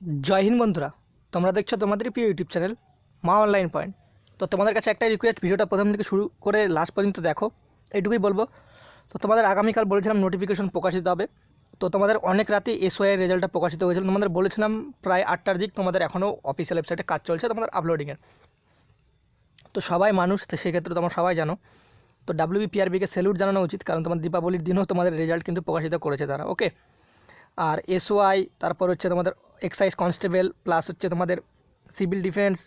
জয় হিন্দ বন্ধুরা, তোমরা দেখছো তোমাদের প্রিয় ইউটিউব চ্যানেল মা অনলাইন পয়েন্ট। তো তোমাদের কাছে একটাই রিকোয়েস্ট, ভিডিওটা প্রথম থেকে শুরু করে লাস্ট পর্যন্ত দেখো, এইটুকুই বলবো। তো তোমাদের আগামীকাল বলেছিলাম নোটিফিকেশন প্রকাশিত হবে। তো তোমাদের অনেক রাতে এসওআই রেজাল্টটা প্রকাশিত হয়েছিল। তোমাদের বলেছিলাম প্রায় 8টার দিক তোমাদের এখনও অফিসিয়াল ওয়েবসাইটে কাজ চলছে তোমাদের আপলোডিংয়ের। তো সবাই মানুষ, তো সেক্ষেত্রে তোমরা সবাই জানো। তো ডাব্লিউবিপিআরবিকে স্যালুট জানানো উচিত, কারণ তোমার দীপাবলির দিনও তোমাদের রেজাল্ট কিন্তু প্রকাশিত করেছে তারা। ওকে, আর এসওআই, তারপর হচ্ছে তোমাদের এক্সাইজ কনস্টেবল, প্লাস হচ্ছে তোমাদের সিভিল ডিফেন্স,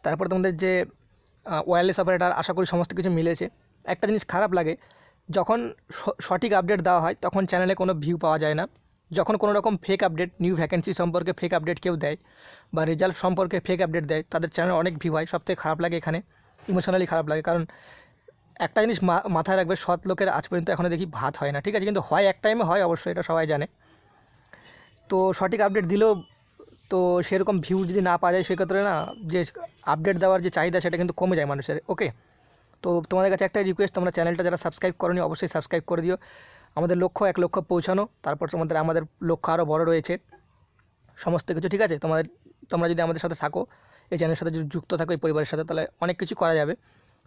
তারপর তোমাদের যে ওয়্যারলেস অপারেটার, আশা করি সমস্ত কিছু মিলেছে। একটা জিনিস খারাপ লাগে, যখন সঠিক আপডেট দেওয়া হয় তখন চ্যানেলে কোনো ভিউ পাওয়া যায় না। যখন কোনো রকম ফেক আপডেট, নিউ ভ্যাকেন্সি সম্পর্কে ফেক আপডেট কেউ দেয় বা রেজাল্ট সম্পর্কে ফেক আপডেট দেয়, তাদের চ্যানেলে অনেক ভিউ হয়। সবথেকে খারাপ লাগে এখানে, ইমোশনালি খারাপ লাগে। কারণ একটা জিনিস মাথায় রাখবে, সৎ লোকের আজ পর্যন্ত এখনও দেখি ভাত হয় না, ঠিক আছে? কিন্তু হয়, এক টাইমে হয় অবশ্যই, এটা সবাই জানে। তো সঠিক আপডেট দিলেও তো সেরকম ভিউ যদি না পাওয়া যায়, সেক্ষেত্রে না যে আপডেট দেওয়ার যে চাহিদা সেটা কিন্তু কমে যায় মানুষের। ওকে, তো তোমাদের কাছে একটা রিকোয়েস্ট, তোমরা চ্যানেলটা যারা সাবস্ক্রাইব করোনি অবশ্যই সাবস্ক্রাইব করে দিও। আমাদের লক্ষ্য 1 লক্ষ পৌঁছানো, তারপর আমাদের লক্ষ্য আরও বড় রয়েছে সমস্ত কিছু, ঠিক আছে? তোমরা যদি আমাদের সাথে থাকো, এই চ্যানেলের সাথে যদি যুক্ত থাকো, এই পরিবারের সাথে, তাহলে অনেক কিছু করা যাবে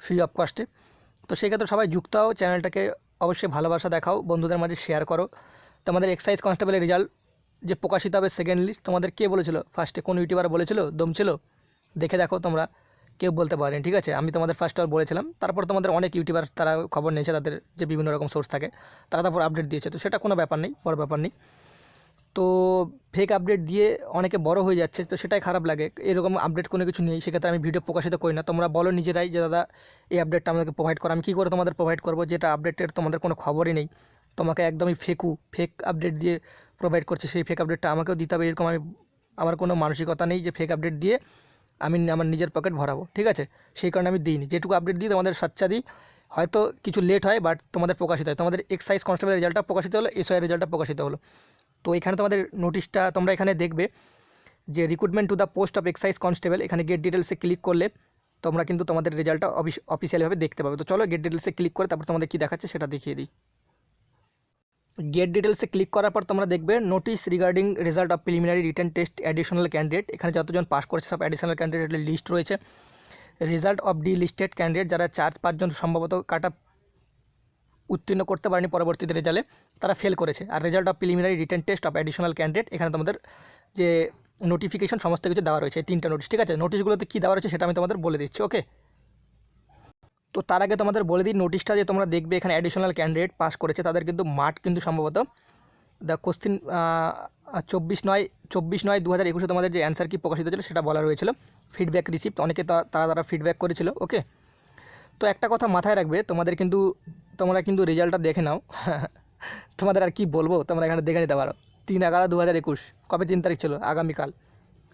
ফ্রি অফ কস্টে। তো সেক্ষেত্রে সবাই যুক্ত হও, চ্যানেলটাকে অবশ্যই ভালোবাসা দেখাও, বন্ধুদের মাঝে শেয়ার করো। তোমাদের এক্সাইজ কনস্টেবলের রেজাল্ট যে প্রকাশিত হবে সেকেন্ড লিস্ট, তোমাদের কে বলেছিল ফার্স্টে? কোন ইউটিউবার বলেছিল? দম ছিল? দেখে দেখো তোমরা, কেউ বলতে পারেনি, ঠিক আছে? আমি তোমাদের ফার্স্ট অল বলেছিলাম, তারপর তোমাদের অনেক ইউটিউবার তারা খবর নিয়েছে, তাদের যে বিভিন্ন রকম সোর্স থাকে, তারা তারপর আপডেট দিয়েছে। তো সেটা কোনো ব্যাপার নেই, বড় ব্যাপার নেই। তো ফেক আপডেট দিয়ে অনেকে বড় হয়ে যাচ্ছে, তো সেটাই খারাপ লাগে। এরকম আপডেট কোনো কিছু নেই, সেক্ষেত্রে আমি ভিডিও প্রকাশিত করি না। তোমরা বলো নিজেরাই যে দাদা এই আপডেটটা আমাদেরকে প্রোভাইড করো। আমি কী করে তোমাদের প্রোভাইড করবো, যেটা আপডেটের তোমাদের কোনো খবরই নেই? তোমাকে একদমই ফেক আপডেট দিয়ে প্রোভাইড করছে, সেই ফেক আপডেটটা আমাকেও দিতে হবে, এরকম আমার কোনো মানসিকতা নেই যে ফেক আপডেট দিয়ে আমি আমার নিজের পকেট ভরাবো, ঠিক আছে? সেই কারণে আমি দিইনি। যেটুকু আপডেট দিই তোমাদের সাচ্চা দিই, হয়তো কিছু লেট হয়, বাট তোমাদের প্রকাশিত হয়। তোমাদের এক্সাইজ কনস্টেবলের রেজাল্টটা প্রকাশিত হলো, এসআই রেজাল্টটা প্রকাশিত হলো। তো এখানে তোমাদের নোটিশটা তোমরা এখানে দেখবে যে recruitment to the post of excise constable, এখানে গেট ডিটেলসে ক্লিক করলে তোমরা কিন্তু তোমাদের রেজাল্টটা অফিসিয়ালিভাবে দেখতে পাবে। তো চলো গেট ডিটেলসে ক্লিক করে তারপর তোমাদের কী দেখাচ্ছে সেটা দেখিয়ে দিই। গেট ডিটেলসে ক্লিক করার পর তোমরা দেখবে notice regarding result of preliminary written test additional candidate. এখানে যতজন পাস করেছে সব অ্যাডিশনাল ক্যান্ডিডেটের লিস্ট রয়েছে। Result of D listed candidate, যারা 4-5 জন সম্ভবত কাট অফ উত্তীর্ণ করতে পারেনি পরবর্তীতে রেজাল্টে, তারা ফেল করেছে। আর result of preliminary written test of additional candidate, এখানে তোমাদের যে নোটিফিকেশন সমস্ত কিছু দেওয়া রয়েছে, এই 3টা নোটিশ, ঠিক আছে? নোটিশগুলোতে কী দেওয়া রয়েছে সেটা আমি তোমাদের বলে দিচ্ছি। ওকে, তো তার আগে তোমাদের বলে দিই, নোটিশটা যে তোমরা দেখবে এখানে অ্যাডিশনাল ক্যান্ডিডেট পাস করেছে তাদের কিন্তু মার্ক কিন্তু সম্ভবত দ্য কোশ্চিন 24/9/2021 তোমাদের যে অ্যান্সার কি প্রকাশিত ছিল সেটা বলা রয়েছিল। ফিডব্যাক রিসিপ্ট, অনেকে তারা ফিডব্যাক করেছিল। ওকে, তো একটা কথা মাথায় রাখবে, তোমরা কিন্তু রেজাল্টটা দেখে নাও। তোমাদের আর কি বলবো, তোমরা এখানে দেখে নিতে পারো। 3/11/2021, কবে? 3 তারিখ ছিল, আগামীকাল।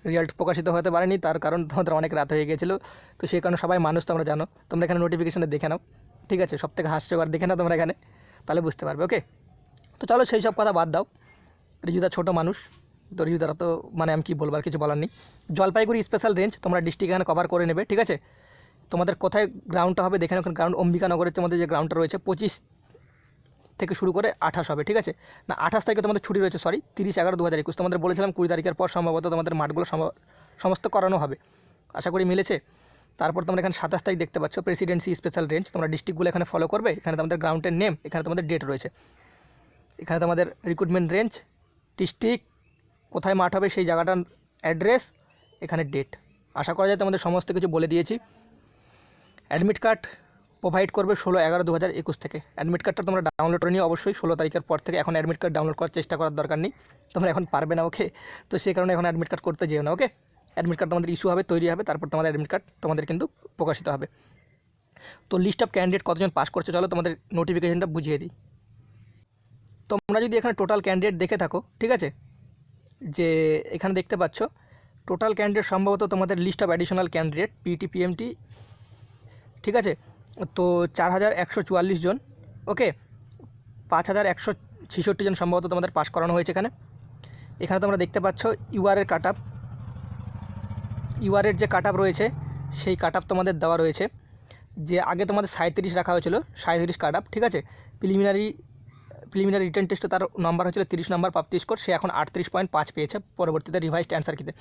রেজাল্ট প্রকাশিত হতে পারেনি, তার কারণ তোমাদের অনেক রাত হয়ে গিয়েছিলো। তো সেই কারণে সবাই মানুষ, তোমরা জানো। তোমরা এখানে নোটিফিকেশানে দেখে নাও, ঠিক আছে? সব থেকে হাস্যকর দেখে নাও তোমরা এখানে, তাহলে বুঝতে পারবে। ওকে, তো চলো সেই সব কথা বাদ দাও। রিজুদা ছোটো মানুষ, তো রিজুদারা তো মানে আমি কী বলবো, আর কিছু বলার নেই। জলপাইগুড়ি স্পেশাল রেঞ্জ তোমরা ডিস্ট্রিক্ট এখানে কভার করে নেবে, ঠিক আছে? তোমাদের কোথায় গ্রাউন্ডটা হবে দেখে নাও। গ্রাউন্ড অম্বিকানগরের তোমাদের যে গ্রাউন্ডটা রয়েছে 25 থেকে শুরু করে 28 হবে, ঠিক আছে? না, 28 তারিখে তোমাদের ছুটি রয়েছে, সরি, 30/11/2021। তোমাদের বলেছিলাম 20 তারিখের পর সম্ভবত তোমাদের মাঠগুলো সমস্ত করানো হবে, আশা করি মিলেছে। তারপর তোমরা এখানে 27 তারিখ দেখতে পাচ্ছ, প্রেসিডেন্সি স্পেশাল রেঞ্জ। তোমরা ডিস্ট্রিক্টগুলো এখানে ফলো করবে। এখানে তোমাদের গ্রাউন্ডের নেম, এখানে তোমাদের ডেট রয়েছে। এখানে তোমাদের রিক্রুটমেন্ট রেঞ্জ, ডিস্ট্রিক্ট, কোথায় মাঠ হবে সেই জায়গাটার অ্যাড্রেস, এখানে ডেট। আশা করা যায় তোমাদের সমস্ত কিছু বলে দিয়েছি। অ্যাডমিট কার্ড প্রোভাইড করবে 16/11/2021 থেকে। অ্যাডমিট কার্ডটা তোমরা ডাউনলোড করে নিও অবশ্যই 16 তারিখের পর থেকে। এখন অ্যাডমিট কার্ড ডাউনলোড করার চেষ্টা করার দরকার নেই, তোমরা এখন পারবে না। ওকে, তো সেই কারণে এখন অ্যাডমিট কার্ড করতে যেও না। ওকে, অ্যাডমিট কার্ড তোমাদের ইস্যু হবে, তৈরি হবে, তারপর তোমাদের অ্যাডমিট কার্ড তোমাদের কিন্তু প্রকাশিত হবে। তো লিস্ট অফ ক্যান্ডিডেট কতজন পাস করছে চলো তোমাদের নোটিফিকেশনটা বুঝিয়ে দিই। তোমরা যদি এখানে টোটাল ক্যান্ডিডেট দেখে থাকো, ঠিক আছে, যে এখানে দেখতে পাচ্ছ টোটাল ক্যান্ডিডেট সম্ভবত তোমাদের list of additional candidate PT, ঠিক আছে? তো 4144 জন। ওকে, 5166 জন সম্ভবত তোমাদের পাস করানো হয়েছে এখানে। এখানে তোমরা দেখতে পাচ্ছ ইউআরের কাট আপ, ইউআরের যে কাট আপ রয়েছে সেই কাট আপ তোমাদের দেওয়া রয়েছে। যে আগে তোমাদের 37 রাখা হয়েছিল, 37 কাট আপ, ঠিক আছে? প্রিলিমিনারি রিটেন টেস্টে তার নাম্বার হচ্ছিল 30 নম্বর প্রাপ্তি স্কোর, সে এখন 38.5 পেয়েছে পরবর্তীতে রিভাইসড অ্যান্সার কিতে।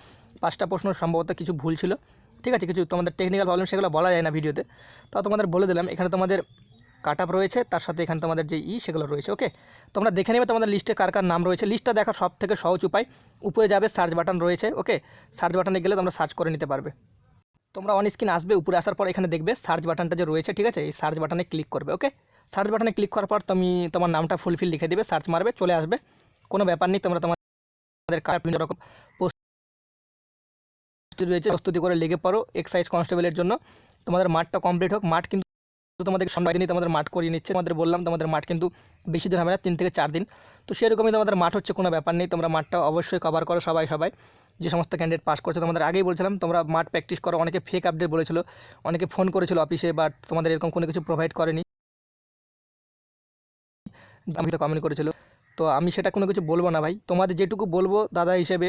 5টা প্রশ্ন সম্ভবত কিছু ভুল ছিল, ঠিক আছে, কিছু তোমাদের টেকনিক্যাল প্রবলেম সেগুলো বলা যায় না ভিডিওতে, তাও তোমাদের বলে দিলাম। এখানে তোমাদের কাট আপ রয়েছে, তার সাথে এখানে তোমাদের যে সেগুলো রয়েছে। ওকে, তোমরা দেখে নেবে তোমাদের লিস্টে কার কার নাম রয়েছে। লিস্টটা দেখার সব থেকে সহজ উপায়, উপরে যাবে সার্চ বাটন রয়েছে। ওকে, সার্চ বাটনে গেলে তোমরা সার্চ করে নিতে পারবে। তোমরা অন স্ক্রিন আসবে, উপরে আসার পর এখানে দেখবে সার্চ বাটনটা যে রয়েছে, ঠিক আছে, এই সার্চ বাটনে ক্লিক করবে। ওকে, সার্চ বাটনে ক্লিক করার পর তুমি তোমার নামটা ফুলফিল লিখে দিবে, সার্চ মারবে, চলে আসবে, কোনো ব্যাপার নেই। তোমরা তোমাদের কার বিভিন্ন রকম পোস্ট রয়েছে প্রস্তুতি করে লেগে পড়ো এক্সাইজ কনস্টেবলের জন্য। তোমাদের মাঠটা কমপ্লিট হোক, মাঠ কিন্তু তোমাদের সামনে দিনই তোমাদের মাঠ করিয়ে নিচ্ছে। তোমাদের বললাম তোমাদের মাঠ কিন্তু বেশি দিন হবে না, 3 থেকে 4 দিন। তো সেরকমই তোমাদের মাঠ হচ্ছে, কোনো ব্যাপার নেই। তোমরা মাঠটা অবশ্যই কভার করো সবাই যে সমস্ত ক্যান্ডিডেট পাস করছে। তোমাদের আগেই বলছিলাম তোমরা মাঠ প্র্যাকটিস করো। অনেকে ফেক আপডেট বলেছিল, অনেকে ফোন করেছিল অফিসে, বাট তোমাদের এরকম কোনো কিছু প্রোভাইড করেনি, আমি তো কমেন্ট করেছিল। তো আমি সেটা কোনো কিছু বলবো না ভাই, তোমাদের যেটুকু বলবো দাদা হিসেবে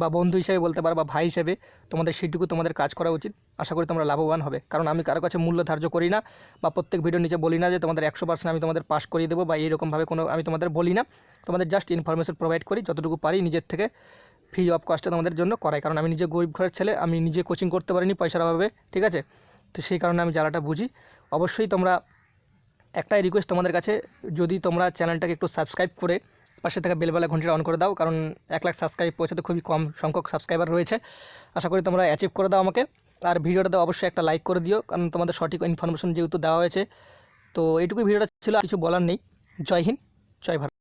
বা বন্ধু হিসেবে বলতে পারো বা ভাই হিসেবে, তোমাদের সেইটুকু তোমাদের কাজ করা উচিত। আশা করি তোমরা লাভবান হবে, কারণ আমি কারো কাছে মূল্য ধার্য করি না বা প্রত্যেক ভিডিওর নিচে বলি না যে তোমাদের 100% আমি তোমাদের পাস করিয়ে দেবো বা এইরকমভাবে কোনো আমি তোমাদের বলি না। তোমাদের জাস্ট ইনফরমেশন প্রোভাইড করি, যতটুকু পারি নিজের থেকে ফ্রি অফ কস্টে তোমাদের জন্য করাই। কারণ আমি নিজে গরিব ঘরের ছেলে, আমি নিজে কোচিং করতে পারিনি পয়সার অভাবে, ঠিক আছে। তো সেই কারণে আমি জ্বালাটা বুঝি। অবশ্যই তোমরা, একটাই রিকোয়েস্ট তোমাদের কাছে, যদি তোমরা চ্যানেলটাকে একটু সাবস্ক্রাইব করে পাশে থাকা বেলবেলা ঘন্টিটা অন করে দাও, কারণ 1 লাখ সাবস্ক্রাইব পৌঁছাতে খুবই কম সংখ্যক সাবস্ক্রাইবার রয়েছে। আশা করি তোমরা অ্যাচিভ করে দাও আমাকে। আর ভিডিওটাতে অবশ্যই একটা লাইক করে দিও, কারণ তোমাদের সঠিক ইনফরমেশন যেহেতু দেওয়া হয়েছে। তো এইটুকুই ভিডিওটা ছিল, কিছু বলার নেই। জয় হিন্দ, জয় ভারত।